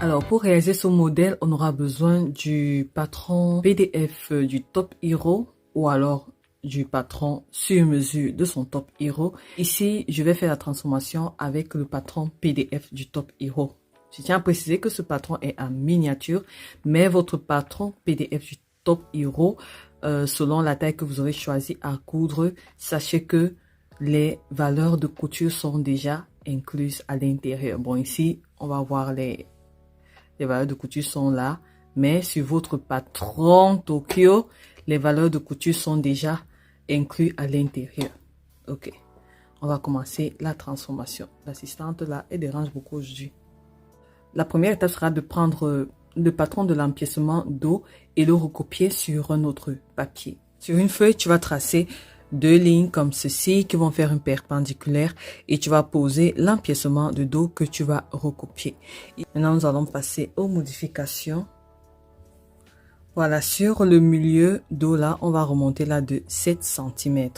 Alors, pour réaliser ce modèle, on aura besoin du patron PDF du Top Hero ou alors du patron sur mesure de son Top Hero. Ici, je vais faire la transformation avec le patron PDF du Top Hero. Je tiens à préciser que ce patron est en miniature, mais votre patron PDF du Top Hero, selon la taille que vous aurez choisi à coudre, sachez que les valeurs de couture sont déjà incluses à l'intérieur. Bon, ici, on va voir les valeurs de couture sont là, mais sur votre patron Tokyo, les valeurs de couture sont déjà incluses à l'intérieur. Ok, on va commencer la transformation. L'assistante là, elle dérange beaucoup aujourd'hui. La première étape sera de prendre le patron de l'empiècement dos et le recopier sur un autre papier. Sur une feuille, tu vas tracer deux lignes comme ceci qui vont faire une perpendiculaire et tu vas poser l'empiècement de dos que tu vas recopier. Maintenant, nous allons passer aux modifications. Voilà, sur le milieu dos là, on va remonter là de 7 cm.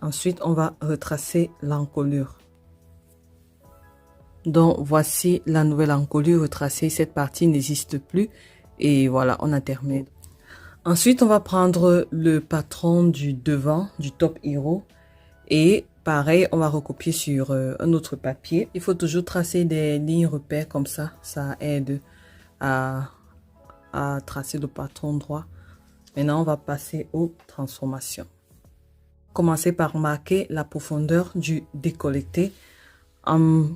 Ensuite, on va retracer l'encolure. Donc, voici la nouvelle encolure retracée. Cette partie n'existe plus. Et voilà, on a terminé. Ensuite, on va prendre le patron du devant du Top Hero. Et pareil, on va recopier sur un autre papier. Il faut toujours tracer des lignes repères comme ça. Ça aide à tracer le patron droit. Maintenant, on va passer aux transformations. Commencer par marquer la profondeur du décolleté en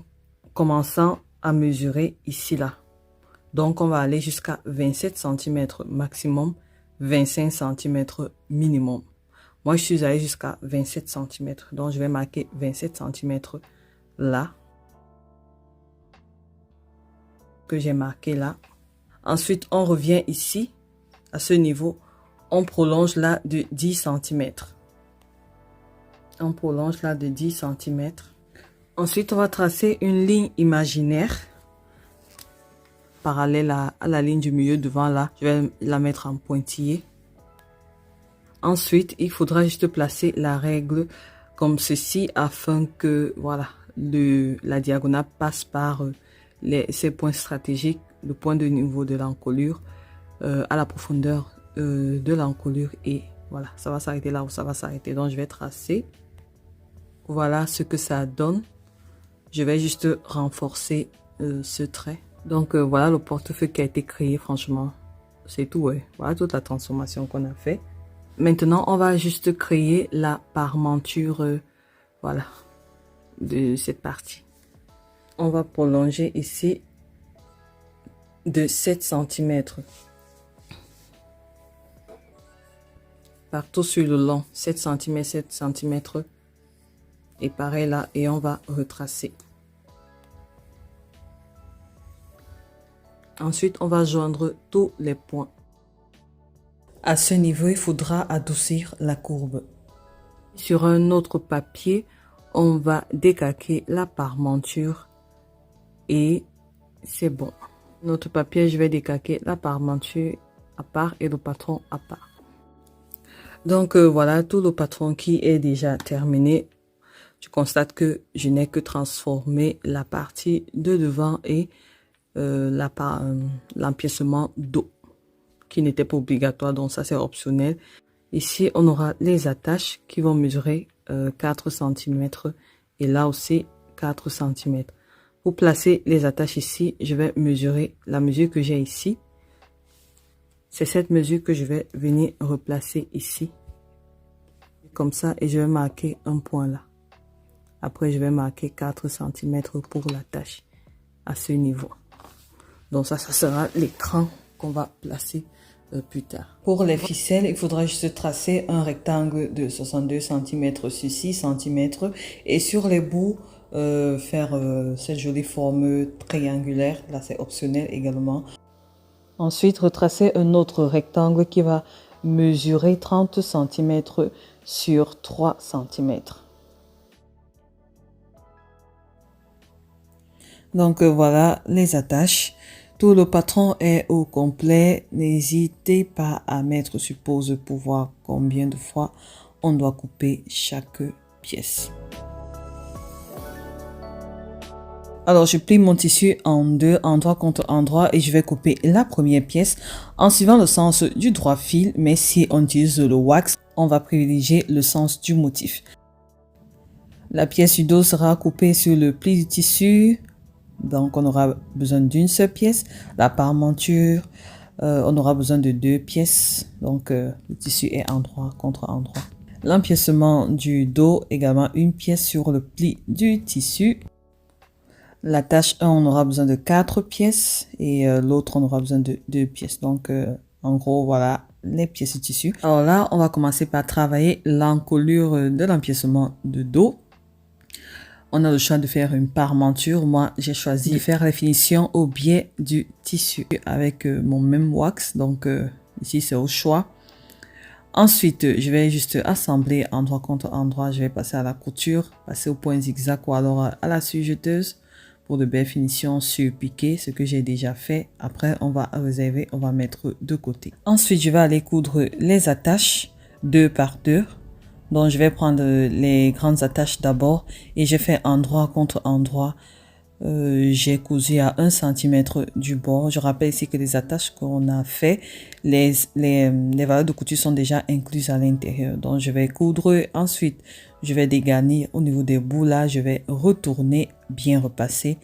commençant à mesurer ici là. Donc on va aller jusqu'à 27 cm maximum, 25 cm minimum. Moi je suis allé jusqu'à 27 cm, donc je vais marquer 27 cm là, que j'ai marqué là. Ensuite on revient ici, à ce niveau, on prolonge là de 10 cm. On prolonge là de 10 cm. Ensuite, on va tracer une ligne imaginaire parallèle à la ligne du milieu devant là. Je vais la mettre en pointillé. Ensuite, il faudra juste placer la règle comme ceci afin que voilà la diagonale passe par ces points stratégiques, le point de niveau de l'encolure à la profondeur de l'encolure et voilà, ça va s'arrêter là où ça va s'arrêter. Donc, je vais tracer. Voilà ce que ça donne. Je vais juste renforcer ce trait. Donc voilà le portefeuille qui a été créé, franchement. C'est tout, ouais. Voilà toute la transformation qu'on a fait. Maintenant, on va juste créer la parmenture, voilà, de cette partie. On va prolonger ici de 7 cm. Partout sur le long, 7 cm, 7 cm. Et pareil là, et on va retracer. Ensuite, on va joindre tous les points. À ce niveau, il faudra adoucir la courbe. Sur un autre papier, on va décaquer la parmenture et c'est bon. Notre papier, je vais décaquer la parmenture à part et le patron à part. Donc voilà tout le patron qui est déjà terminé. Tu constates que je n'ai que transformé la partie de devant et l'empiècement dos qui n'était pas obligatoire, donc ça c'est optionnel. Ici on aura les attaches qui vont mesurer 4 cm et là aussi 4 cm. Pour placer les attaches ici, je vais mesurer la mesure que j'ai ici. C'est cette mesure que je vais venir replacer ici comme ça et je vais marquer un point là. Après, je vais marquer 4 cm pour l'attache à ce niveau. Donc ça sera l'écran qu'on va placer plus tard. Pour les ficelles, il faudra juste tracer un rectangle de 62 cm sur 6 cm. Et sur les bouts, faire cette jolie forme triangulaire. Là, c'est optionnel également. Ensuite, retracer un autre rectangle qui va mesurer 30 cm sur 3 cm. Donc voilà les attaches. Tout le patron est au complet. N'hésitez pas à mettre sur pause pour voir combien de fois on doit couper chaque pièce. Alors, je plie mon tissu en deux, endroit contre endroit, et je vais couper la première pièce en suivant le sens du droit fil. Mais si on utilise le wax, on va privilégier le sens du motif. La pièce du dos sera coupée sur le pli du tissu. Donc, on aura besoin d'une seule pièce. La parmenture, on aura besoin de 2 pièces. Donc, le tissu est endroit contre endroit. L'empiècement du dos, également une pièce sur le pli du tissu. La tâche 1, on aura besoin de 4 pièces et l'autre, on aura besoin de 2 pièces. Donc, en gros, voilà les pièces de tissu. Alors là, on va commencer par travailler l'encolure de l'empiècement de dos. On a le choix de faire une parmenture. Moi, j'ai choisi de faire les finitions au biais du tissu avec mon même wax. Donc, ici, c'est au choix. Ensuite, je vais juste assembler endroit contre endroit. Je vais passer à la couture, passer au point zigzag ou alors à la sujeteuse pour de belles finitions sur piqué, ce que j'ai déjà fait. Après, on va réserver, on va mettre de côté. Ensuite, je vais aller coudre les attaches 2 par 2. Donc, je vais prendre les grandes attaches d'abord et je fais endroit contre endroit. J'ai cousu à 1 cm du bord. Je rappelle ici que les attaches qu'on a fait, les valeurs de couture sont déjà incluses à l'intérieur. Donc, je vais coudre. Ensuite, je vais dégarnir au niveau des bouts là. Je vais retourner, bien repasser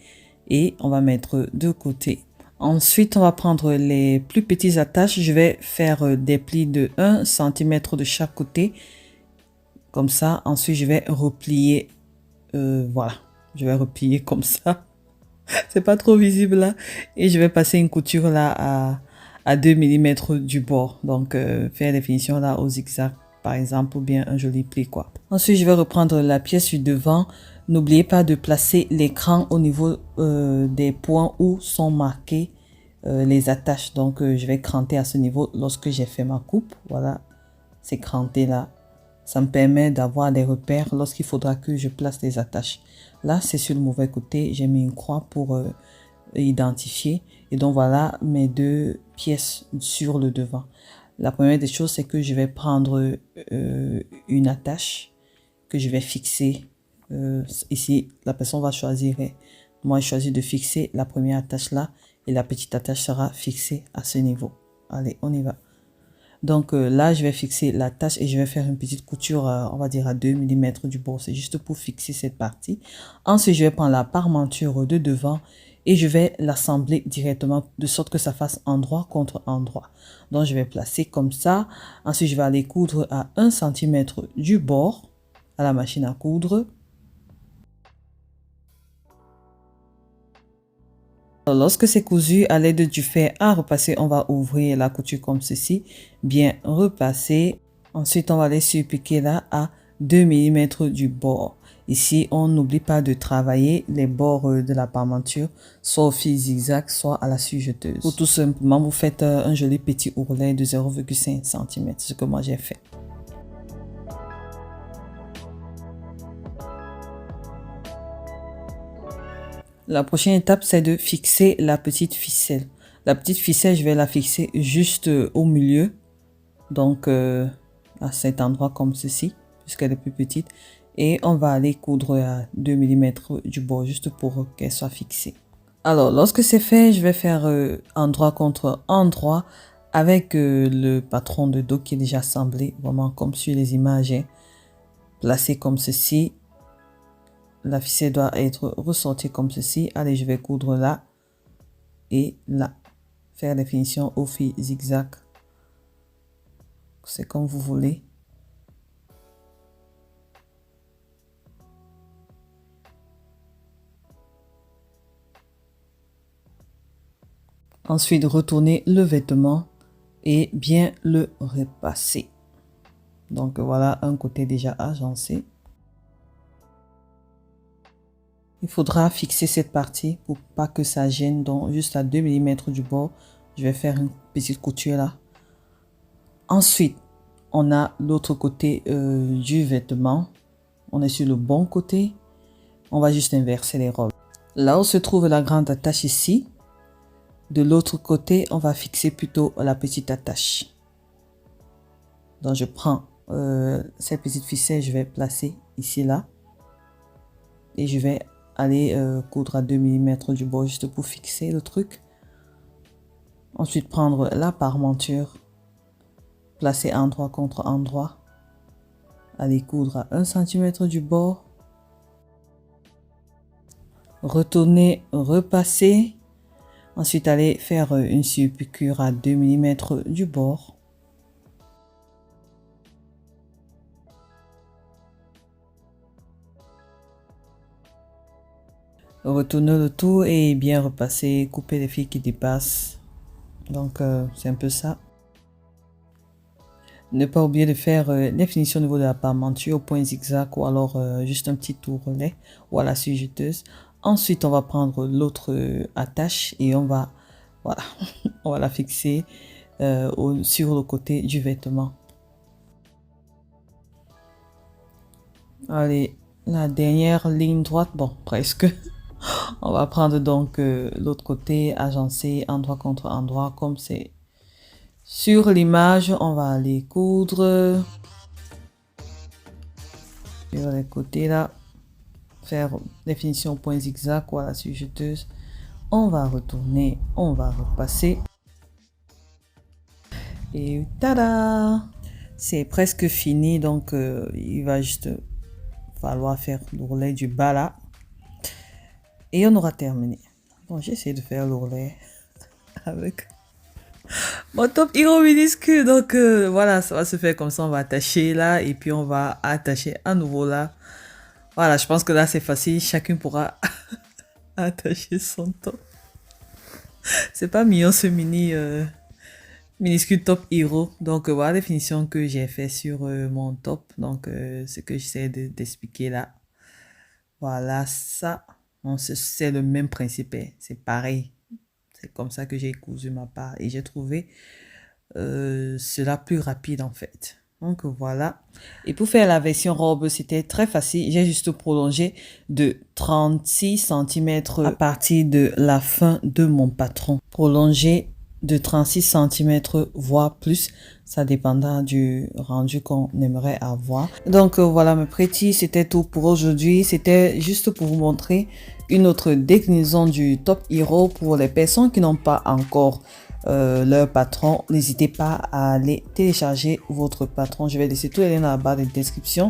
et on va mettre de côté. Ensuite, on va prendre les plus petites attaches. Je vais faire des plis de 1 cm de chaque côté. Comme ça. Ensuite, je vais replier. Voilà. Je vais replier comme ça. C'est pas trop visible là. Et je vais passer une couture là à 2 mm du bord. Donc, faire des finitions là au zigzag, par exemple, ou bien un joli pli quoi. Ensuite, je vais reprendre la pièce du devant. N'oubliez pas de placer l'écran au niveau des points où sont marquées les attaches. Donc, je vais cranter à ce niveau lorsque j'ai fait ma coupe. Voilà, c'est cranté là. Ça me permet d'avoir des repères lorsqu'il faudra que je place les attaches. Là, c'est sur le mauvais côté. J'ai mis une croix pour identifier. Et donc, voilà mes 2 pièces sur le devant. La première des choses, c'est que je vais prendre une attache que je vais fixer. Ici, la personne va choisir. Moi, je choisis de fixer la première attache là. Et la petite attache sera fixée à ce niveau. Allez, on y va. Donc là, je vais fixer la tâche et je vais faire une petite couture, on va dire à 2 mm du bord. C'est juste pour fixer cette partie. Ensuite, je vais prendre la parmenture de devant et je vais l'assembler directement de sorte que ça fasse endroit contre endroit. Donc, je vais placer comme ça. Ensuite, je vais aller coudre à 1 cm du bord à la machine à coudre. Lorsque c'est cousu à l'aide du fer à repasser, on va ouvrir la couture comme ceci, bien repasser. Ensuite, on va aller surpiquer là à 2 mm du bord. Ici, on n'oublie pas de travailler les bords de la parmenture, soit au fil zigzag, soit à la sujeteuse. Ou tout simplement, vous faites un joli petit ourlet de 0,5 cm, ce que moi j'ai fait. La prochaine étape, c'est de fixer la petite ficelle. La petite ficelle, je vais la fixer juste au milieu. Donc, à cet endroit comme ceci, puisqu'elle est plus petite. Et on va aller coudre à 2 mm du bord, juste pour qu'elle soit fixée. Alors, lorsque c'est fait, je vais faire endroit contre endroit avec le patron de dos qui est déjà assemblé, vraiment comme sur les images, hein, placé comme ceci. La ficelle doit être ressortie comme ceci. Allez, je vais coudre là et là. Faire des finitions au fil zigzag. C'est comme vous voulez. Ensuite, retourner le vêtement et bien le repasser. Donc voilà un côté déjà agencé. Il faudra fixer cette partie pour pas que ça gêne. Donc juste à 2 mm du bord, je vais faire une petite couture là. Ensuite, on a l'autre côté du vêtement. On est sur le bon côté. On va juste inverser les rôles. Là où se trouve la grande attache ici, de l'autre côté, on va fixer plutôt la petite attache. Donc je prends cette petite ficelle, je vais placer ici là. Et je vais aller coudre à 2 mm du bord juste pour fixer le truc. Ensuite, prendre la parmenture, placer endroit contre endroit, aller coudre à 1 cm du bord, retourner, repasser, ensuite aller faire une surpiqûre à 2 mm du bord. Retourner le tout et bien repasser, couper les fils qui dépassent. Donc c'est un peu ça. Ne pas oublier de faire les finitions au niveau de la parmenture au point zigzag ou alors juste un petit tournelet ou à la sujeteuse. Ensuite on va prendre l'autre attache et on va, voilà, on va la fixer sur le côté du vêtement. Allez, la dernière ligne droite, bon presque. On va prendre donc l'autre côté, agencer endroit contre endroit comme c'est sur l'image. On va aller coudre sur les côtés là, faire définition au point zigzag ou à la sujeteuse. On va retourner, on va repasser et tada, c'est presque fini. Donc il va juste falloir faire l'ourlet du bas là. Et on aura terminé. Bon, j'ai essayé de faire l'ourlet avec mon top hero minuscule. Donc voilà, ça va se faire comme ça. On va attacher là et puis on va attacher à nouveau là. Voilà, je pense que là c'est facile. Chacun pourra attacher son top. C'est pas mignon ce minuscule top hero. Donc voilà les finitions que j'ai fait sur mon top. Donc ce que j'essaie d'expliquer là. Voilà ça. C'est le même principe, c'est pareil. C'est comme ça que j'ai cousu ma part et j'ai trouvé cela plus rapide en fait. Donc voilà. Et pour faire la version robe, c'était très facile. J'ai juste prolongé de 36 cm à partir de la fin de mon patron. Prolongé de 36 cm voire plus, ça dépendra du rendu qu'on aimerait avoir. Donc voilà mes petits, c'était tout pour aujourd'hui. C'était juste pour vous montrer une autre déclinaison du top hero pour les personnes qui n'ont pas encore leur patron. N'hésitez pas à aller télécharger votre patron. Je vais laisser tous les liens dans la barre de description.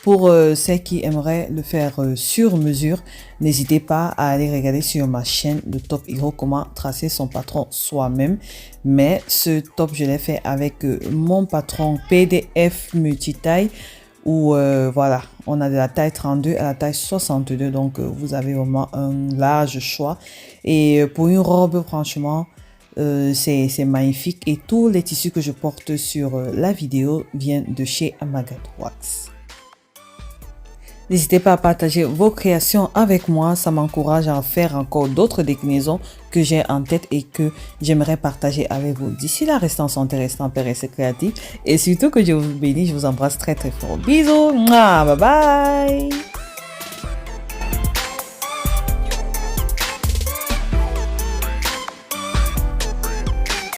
Pour celles qui aimeraient le faire sur mesure, n'hésitez pas à aller regarder sur ma chaîne de Top Hero comment tracer son patron soi-même. Mais ce top, je l'ai fait avec mon patron PDF multitaille où voilà, on a de la taille 32 à la taille 62. Donc vous avez vraiment un large choix. Et pour une robe, franchement, c'est magnifique. Et tous les tissus que je porte sur la vidéo viennent de chez Amagat Wax. N'hésitez pas à partager vos créations avec moi, ça m'encourage à en faire encore d'autres déclinaisons que j'ai en tête et que j'aimerais partager avec vous. D'ici là, restez en santé, restez en paix, restez créatifs et surtout que Dieu vous bénisse, je vous embrasse très très fort. Bisous, bye bye.